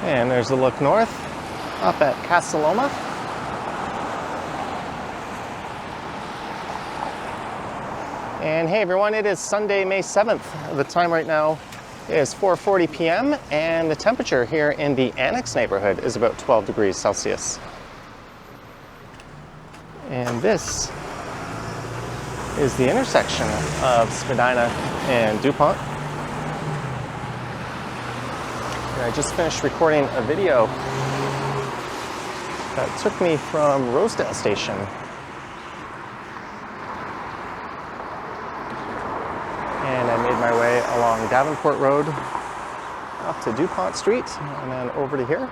And there's a look north, up at Casaloma. And hey everyone, it is Sunday, May 7th. The time right now is 4:40 p.m. and the temperature here in the Annex neighborhood is about 12 degrees Celsius. And this is the intersection of Spadina and Dupont. And I just finished recording a video that took me from Rosedale Station and I made my way along Davenport Road up to Dupont Street and then over to here.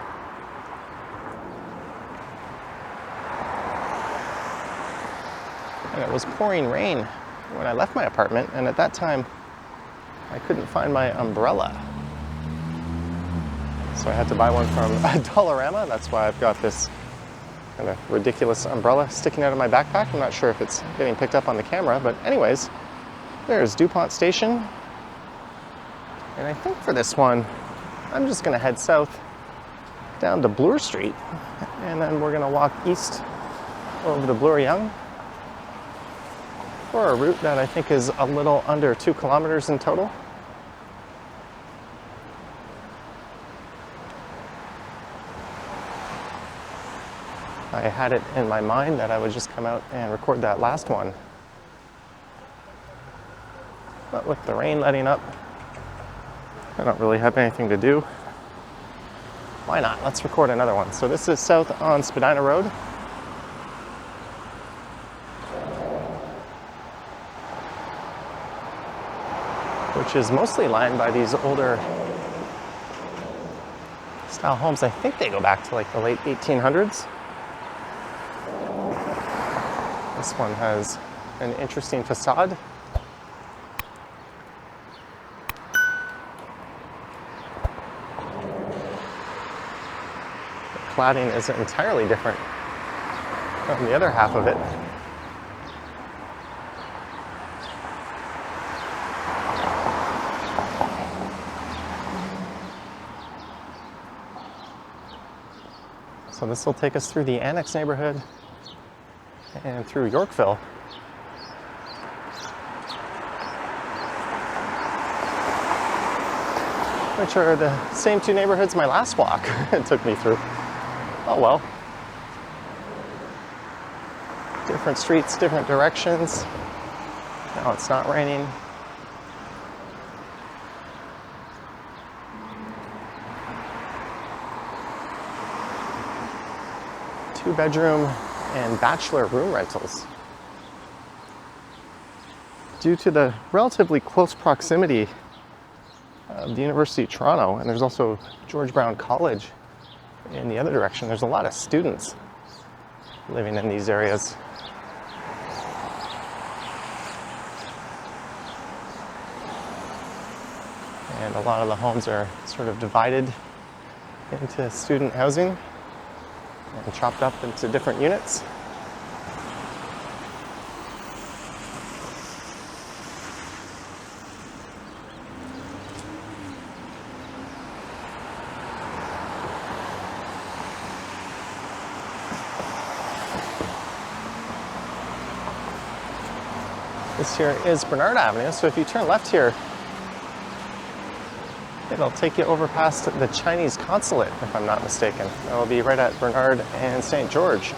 And it was pouring rain when I left my apartment, and at that time I couldn't find my umbrella. So I had to buy one from Dollarama. That's why I've got this kind of ridiculous umbrella sticking out of my backpack. I'm not sure if it's getting picked up on the camera, but anyways, there's Dupont Station. And I think for this one, I'm just gonna head south down to Bloor Street, and then we're gonna walk east over to Bloor Yonge for a route that I think is a little under 2 kilometers in total. I had it in my mind that I would just come out and record that last one. But with the rain letting up, I don't really have anything to do. Why not? Let's record another one. So this is south on Spadina Road. Which is mostly lined by these older style homes. I think they go back to like the late 1800s. This one has an interesting facade. The cladding is entirely different from the other half of it. So this will take us through the Annex neighborhood and through Yorkville. Which are the same two neighborhoods my last walk took me through. Oh well. Different streets, different directions. Now it's not raining. Two-bedroom and bachelor room rentals. Due to the relatively close proximity of the University of Toronto, and there's also George Brown College in the other direction, there's a lot of students living in these areas. And a lot of the homes are sort of divided into student housing and chopped up into different units. This here is Bernard Avenue, so if you turn left here, it'll take you over past the Chinese consulate, if I'm not mistaken. It'll be right at Bernard and St. George.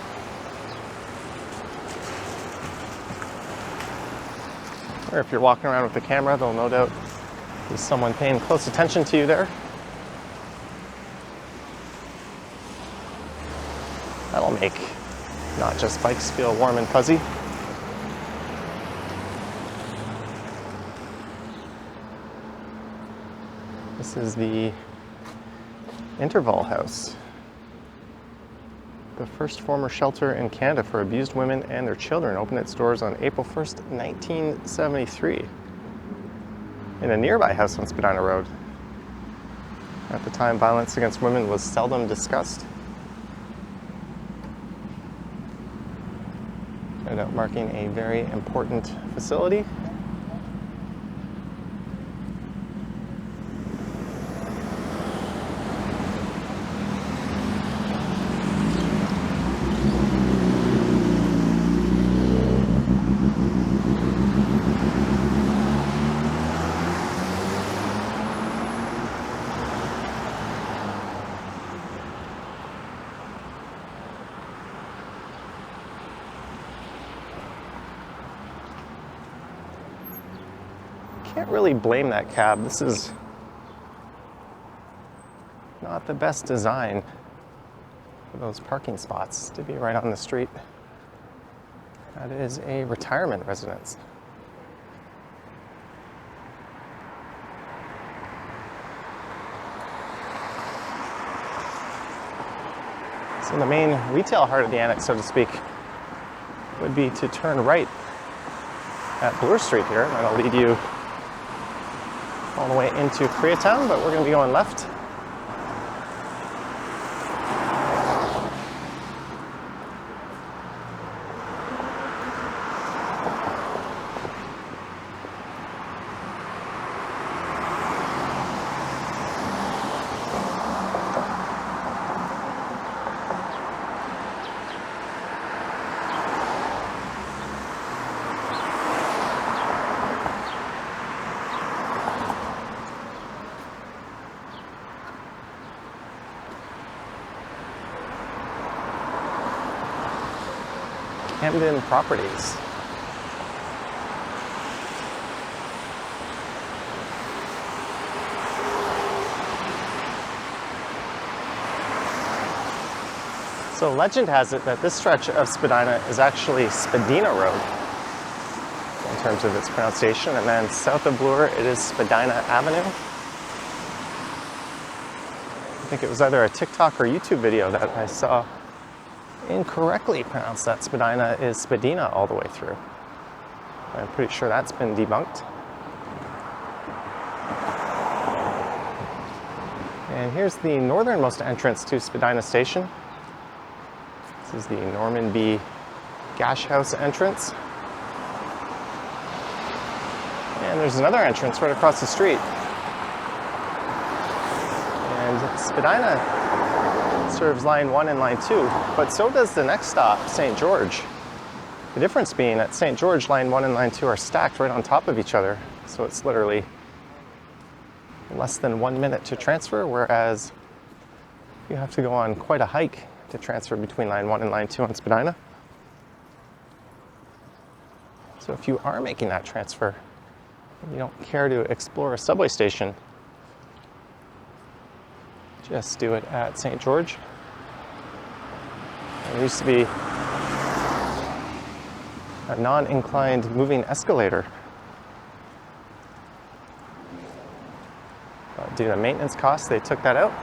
Or if you're walking around with the camera, there'll no doubt be someone paying close attention to you there. That'll make not just bikes feel warm and fuzzy. This is the Interval House, the first former shelter in Canada for abused women and their children. Opened its doors on April 1st, 1973, in a nearby house on Spadina Road. At the time, violence against women was seldom discussed. No doubt marking a very important facility. Can't really blame that cab. This is not the best design for those parking spots to be right on the street. That is a retirement residence. So the main retail heart of the annex, so to speak, would be to turn right at Bloor Street here. That'll lead you all the way into Koreatown, but we're going to be going left. Camden Properties. So legend has it that this stretch of Spadina is actually Spadina Road in terms of its pronunciation, and then south of Bloor it is Spadina Avenue. I think it was either a TikTok or YouTube video that I saw incorrectly pronounced that Spadina is Spadina all the way through. I'm pretty sure that's been debunked. And here's the northernmost entrance to Spadina Station. This is the Norman B. Gash House entrance. And there's another entrance right across the street. And Spadina serves line 1 and line 2, but so does the next stop, St. George. The difference being at St. George, line 1 and line 2 are stacked right on top of each other, so it's literally less than 1 minute to transfer, whereas you have to go on quite a hike to transfer between line 1 and line 2 on Spadina. So if you are making that transfer and you don't care to explore a subway station, just do it at St. George. There used to be a non-inclined moving escalator. But due to maintenance costs, they took that out.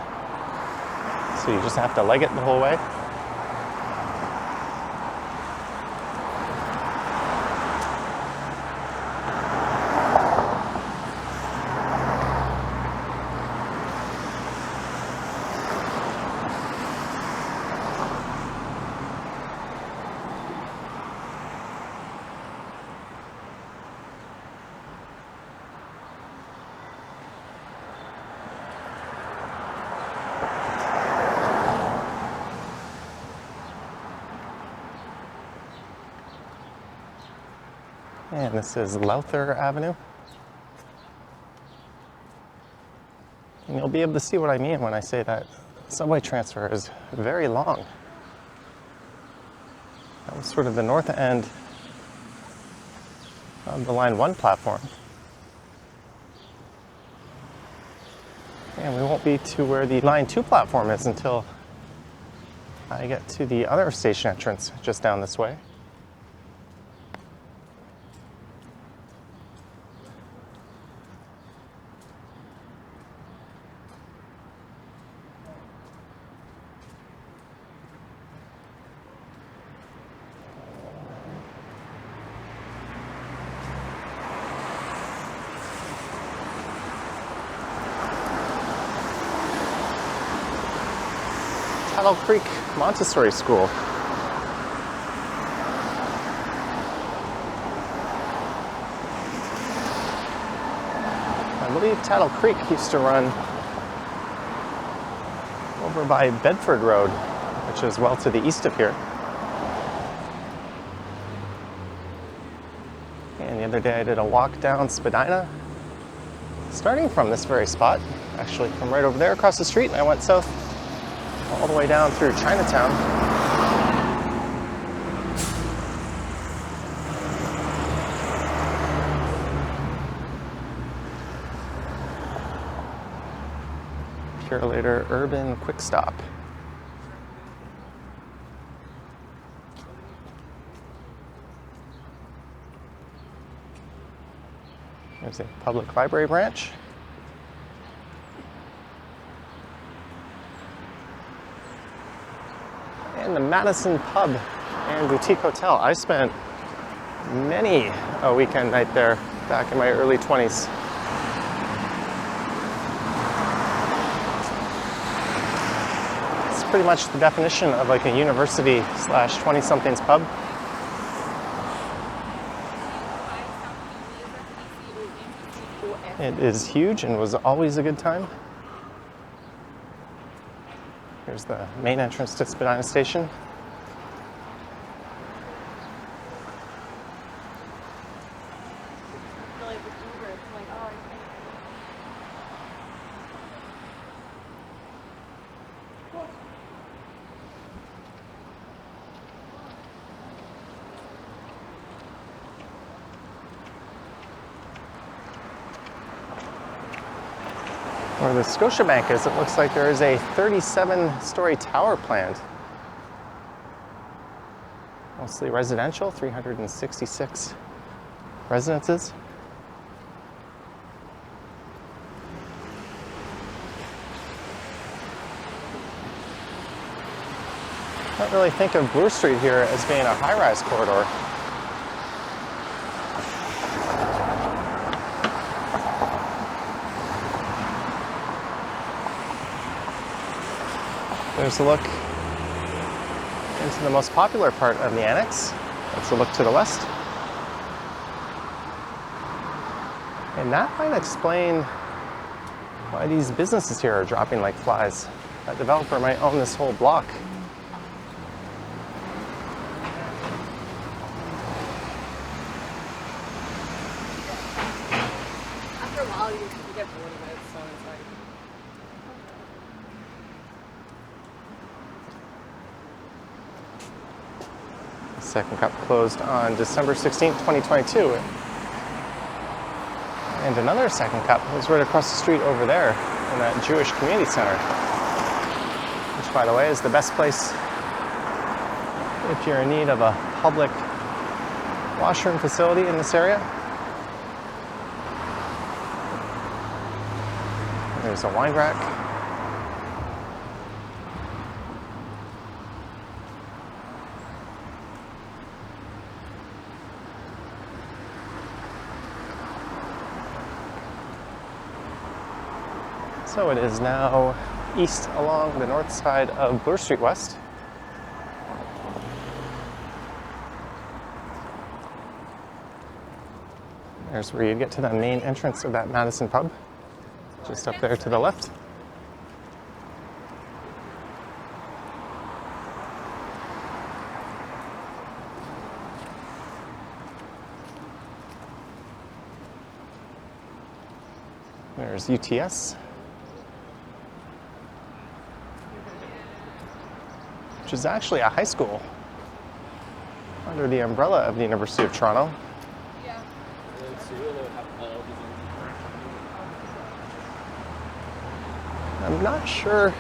So you just have to leg it the whole way. And this is Lowther Avenue. And you'll be able to see what I mean when I say that subway transfer is very long. That was sort of the north end of the line 1 platform. And we won't be to where the line 2 platform is until I get to the other station entrance just down this way. Tattle Creek Montessori School. I believe Tattle Creek used to run over by Bedford Road, which is well to the east of here. And the other day I did a walk down Spadina, starting from this very spot, actually from right over there across the street, and I went south all the way down through Chinatown. Purelator Urban Quick Stop. There's a public library branch. And the Madison Pub and Boutique Hotel. I spent many a weekend night there back in my early 20s. It's pretty much the definition of like a university slash 20-somethings pub. It is huge and was always a good time. Here's the main entrance to Spadina Station. Where the Scotiabank is, it looks like there is a 37-story tower planned. Mostly residential, 366 residences. I don't really think of Bloor Street here as being a high-rise corridor. There's a look into the most popular part of the annex. That's a look to the west. And that might explain why these businesses here are dropping like flies. That developer might own this whole block. After a while, you get bored of it, so it's like... Second cup closed on December 16th, 2022. And another second cup was right across the street over there in that Jewish community center. Which, by the way, is the best place if you're in need of a public washroom facility in this area. There's a wine rack. So it is now east along the north side of Bloor Street West. There's where you get to the main entrance of that Madison Pub, just up there to the left. There's UTS, which is actually a high school under the umbrella of the University of Toronto. Yeah. I'm not sure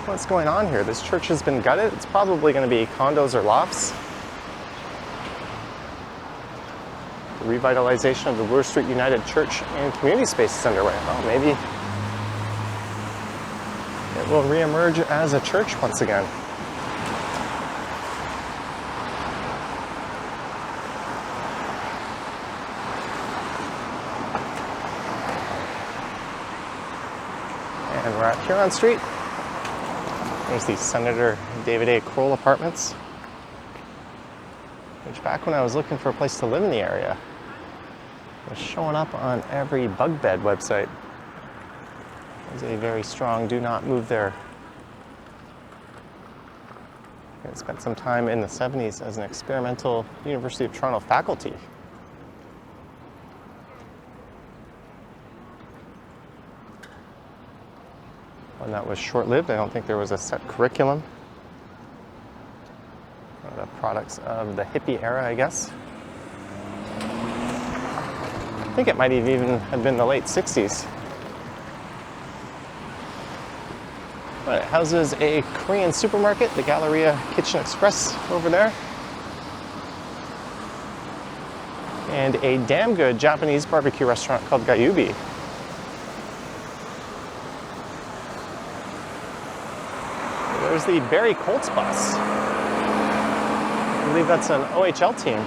what's going on here. This church has been gutted. It's probably going to be condos or lofts. The revitalization of the Bloor Street United Church and Community Space is underway. Oh, maybe it will reemerge as a church once again. And we're at Huron Street. There's the Senator David A. Kroll apartments, which back when I was looking for a place to live in the area was showing up on every bug bed website. There's a very strong do not move there. I spent some time in the 70s as an experimental University of Toronto faculty. One that was short-lived. I don't think there was a set curriculum. One of the products of the hippie era, I guess. I think it might have even have been the late 60s. But it houses a Korean supermarket, the Galleria Kitchen Express over there. And a damn good Japanese barbecue restaurant called Gayubi. There's the Barrie Colts bus. I believe that's an OHL team.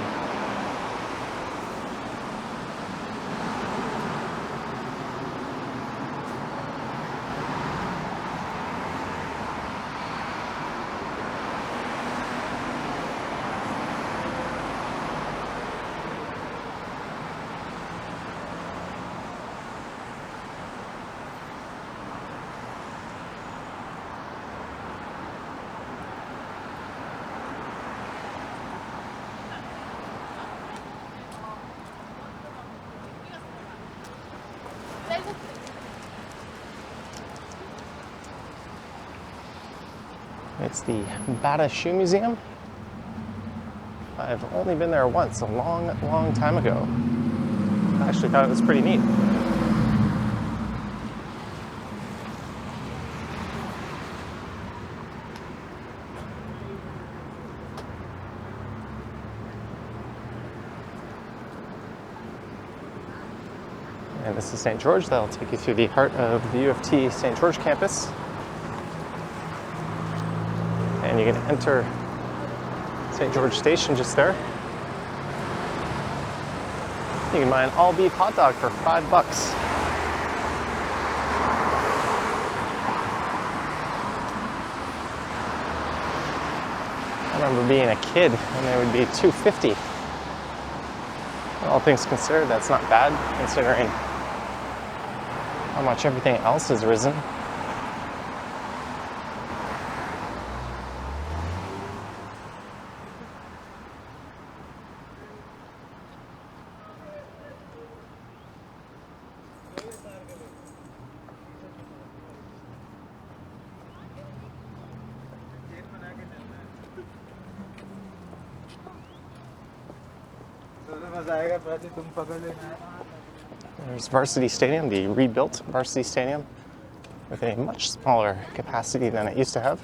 It's the Bata Shoe Museum. I've only been there once, a long, long time ago. I actually thought it was pretty neat. And this is St. George. That'll take you through the heart of the U of T St. George campus. And you can enter St. George Station just there. You can buy an all beef hot dog for $5. I remember being a kid and they would be $2.50. All things considered, that's not bad considering how much everything else has risen. There's Varsity Stadium, the rebuilt Varsity Stadium, with a much smaller capacity than it used to have.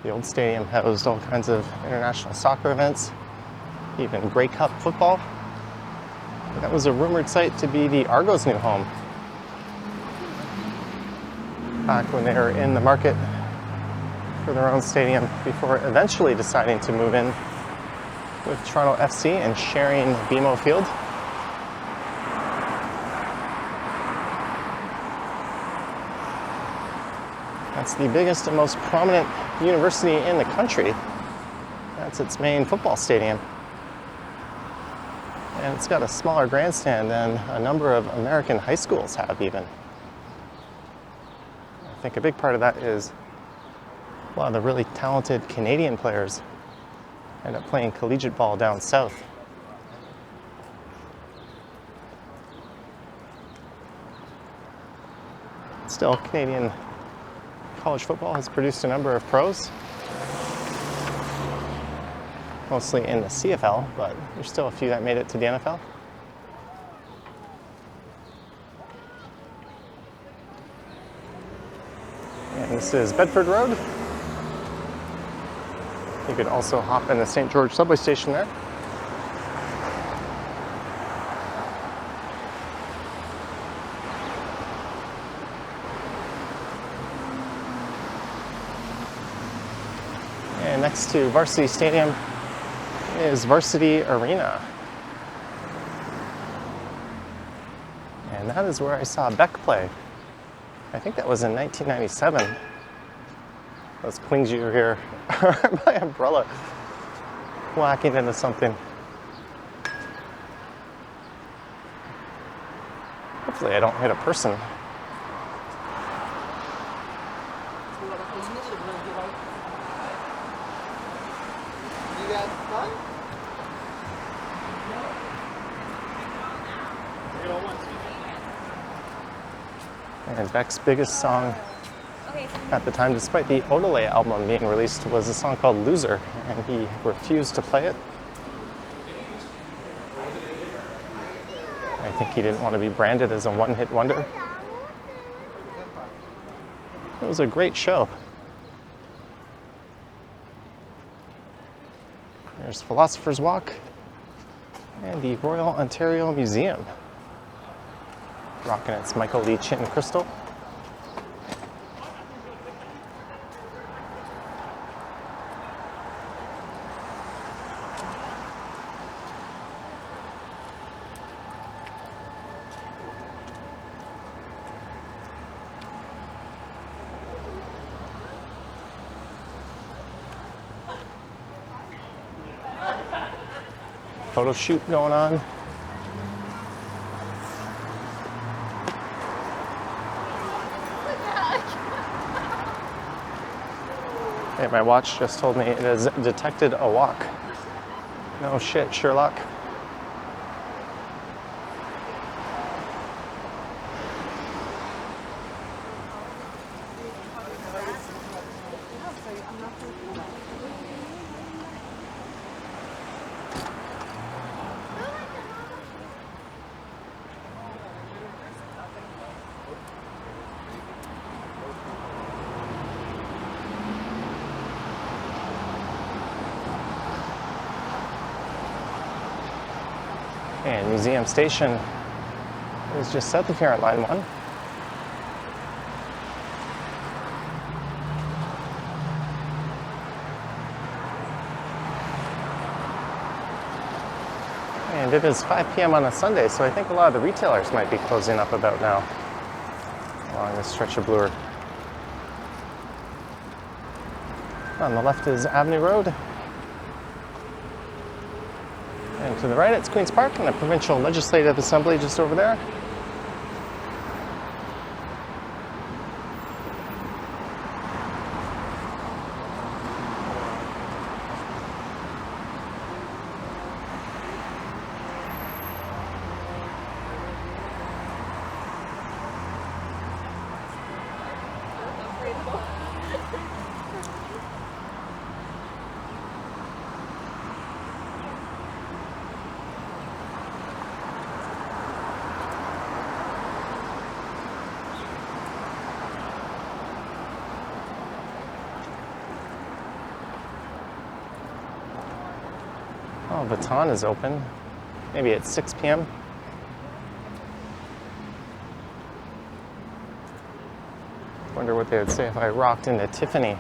The old stadium housed all kinds of international soccer events, even Grey Cup football. That was a rumored site to be the Argos' new home. Back when they were in the market for their own stadium before eventually deciding to move in with Toronto FC and sharing BMO Field. That's the biggest and most prominent university in the country. That's its main football stadium. And it's got a smaller grandstand than a number of American high schools have even. I think a big part of that is a lot of the really talented Canadian players end up playing collegiate ball down south. Still, Canadian college football has produced a number of pros. Mostly in the CFL, but there's still a few that made it to the NFL. And this is Bedford Road. You could also hop in the St. George subway station there. And next to Varsity Stadium is Varsity Arena. And that is where I saw Beck play. I think that was in 1997. Those clings you hear are my umbrella whacking into something. Hopefully I don't hit a person. And Beck's biggest song at the time, despite the Odelay album being released, was a song called Loser, and he refused to play it. I think he didn't want to be branded as a one-hit wonder. It was a great show. There's Philosopher's Walk and the Royal Ontario Museum, rocking its Michael Lee Chin crystal. Photo shoot going on. Hey, my watch just told me it has detected a walk. No shit, Sherlock. And Museum Station is just south of here at Line 1. And it is 5 p.m. on a Sunday, so I think a lot of the retailers might be closing up about now along this stretch of Bloor. On the left is Avenue Road. And to the right, it's Queen's Park and the Provincial Legislative Assembly just over there. Oh, Baton is open. Maybe at 6 p.m. Wonder what they would say if I rocked into Tiffany.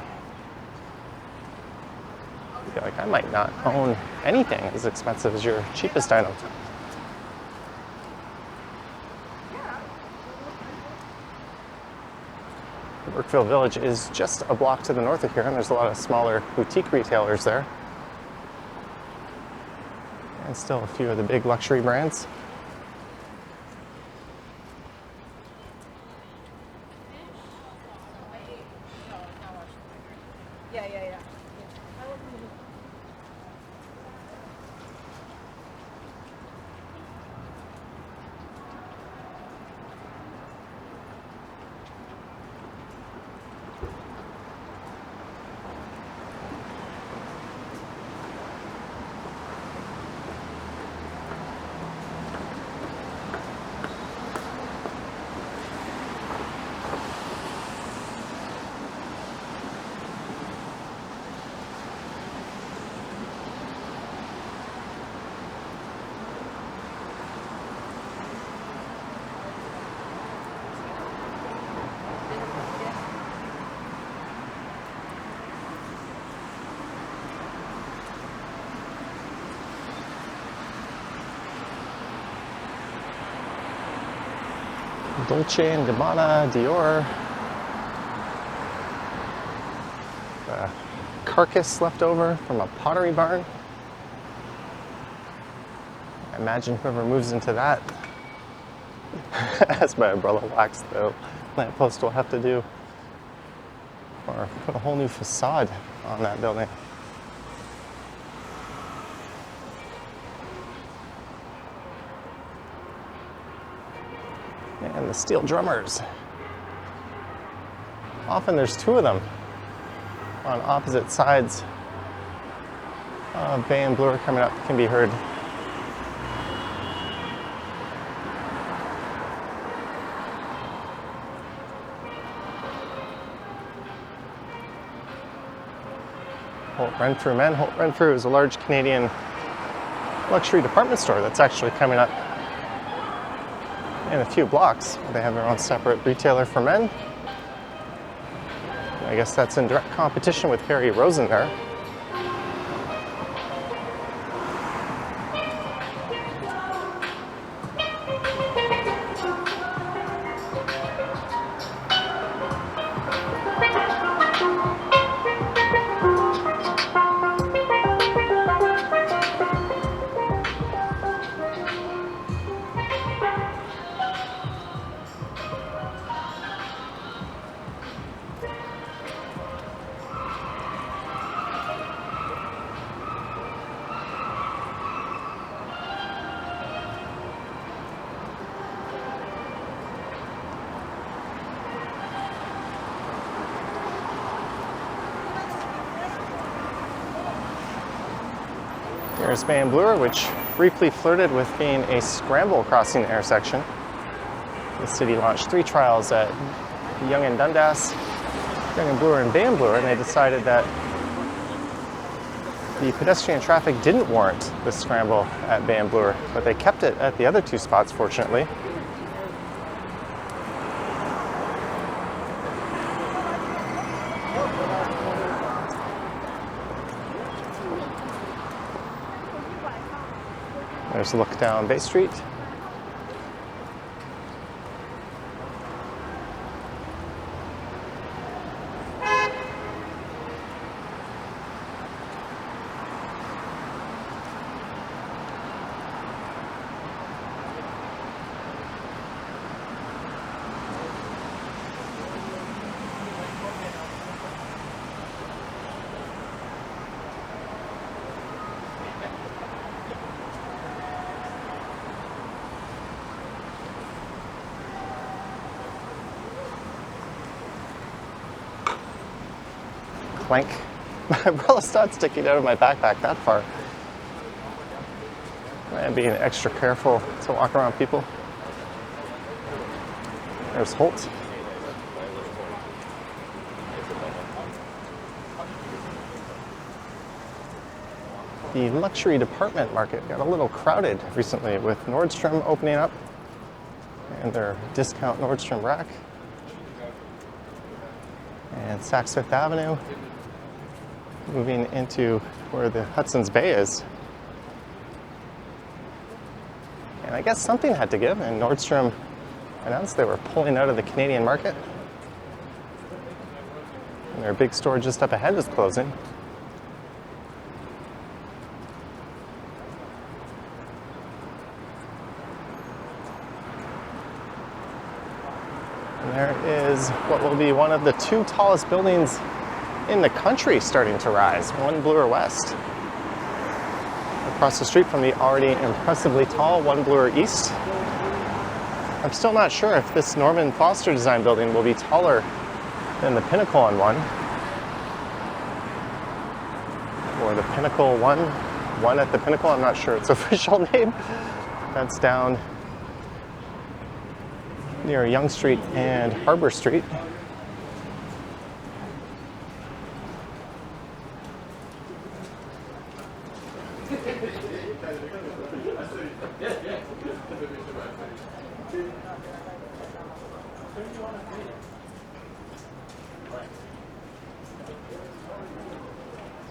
I feel like I might not own anything as expensive as your cheapest item. Yorkville Village is just a block to the north of here, and there's a lot of smaller boutique retailers there. And still a few of the big luxury brands. Yeah. Dolce & Gabbana, Dior. A carcass left over from a pottery barn. I imagine whoever moves into that, as my umbrella wax the lamppost will have to do. Or put a whole new facade on that building. And the Steel Drummers. Often there's two of them on opposite sides of Bay and Bloor coming up, can be heard. Holt Renfrew Men. Holt Renfrew is a large Canadian luxury department store that's actually coming up in a few blocks. They have their own separate retailer for men. I guess that's in direct competition with Harry Rosen there. There's Bay and Bloor, which briefly flirted with being a scramble crossing intersection. The city launched 3 trials at Yonge and Dundas, Yonge and Bloor and Bay and Bloor, and they decided that the pedestrian traffic didn't warrant the scramble at Bay and Bloor, but they kept it at the other 2 spots, fortunately. There's a look down Bay Street. Clank. My umbrella's not sticking out of my backpack that far. I'm being extra careful to walk around people. There's Holt. The luxury department market got a little crowded recently with Nordstrom opening up and their discount Nordstrom rack. And Saks Fifth Avenue moving into where the Hudson's Bay is. And I guess something had to give, and Nordstrom announced they were pulling out of the Canadian market. And their big store just up ahead is closing. And there is what will be one of the 2 tallest buildings in the country starting to rise, One Bloor West. Across the street from the already impressively tall One Bloor East. I'm still not sure if this Norman Foster design building will be taller than the Pinnacle on One, or the Pinnacle One at the Pinnacle. I'm not sure its official name. That's down near Yonge Street and Harbor Street.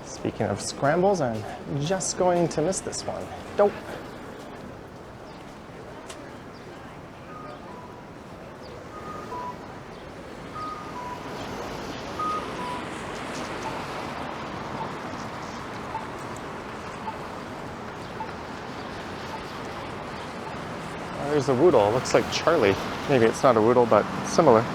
Speaking of scrambles, I'm just going to miss this one. Dope. There's a Woodle. It looks like Charlie. Maybe it's not a Woodle, but it's similar.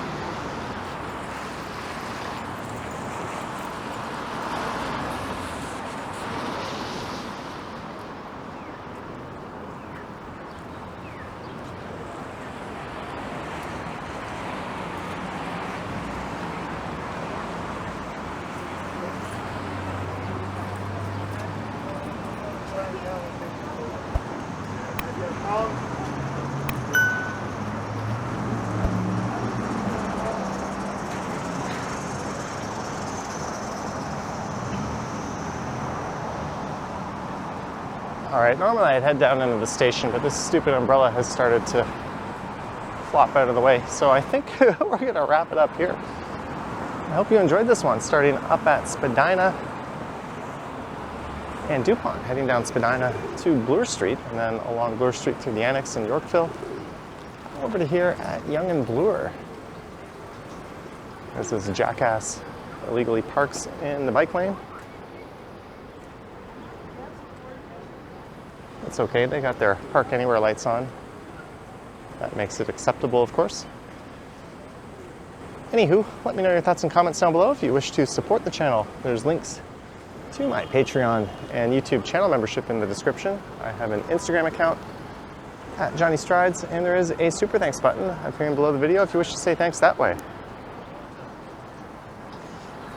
All right, normally I'd head down into the station, but this stupid umbrella has started to flop out of the way. So I think we're gonna wrap it up here. I hope you enjoyed this one, starting up at Spadina and Dupont, heading down Spadina to Bloor Street, and then along Bloor Street through the Annex and Yorkville, over to here at Yonge Bloor. There's this jackass illegally parks in the bike lane. It's okay, they got their park anywhere lights on. That makes it acceptable, of course. Anywho, let me know your thoughts and comments down below. If you wish to support the channel, there's links to my Patreon and YouTube channel membership in the description. I have an Instagram account at Johnny Strides, and there is a super thanks button appearing below the video if you wish to say thanks that way.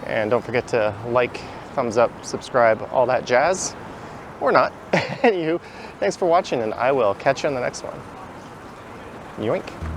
And don't forget to like, thumbs up, subscribe, all that jazz. Or not. Anywho, thanks for watching, and I will catch you on the next one. Yoink.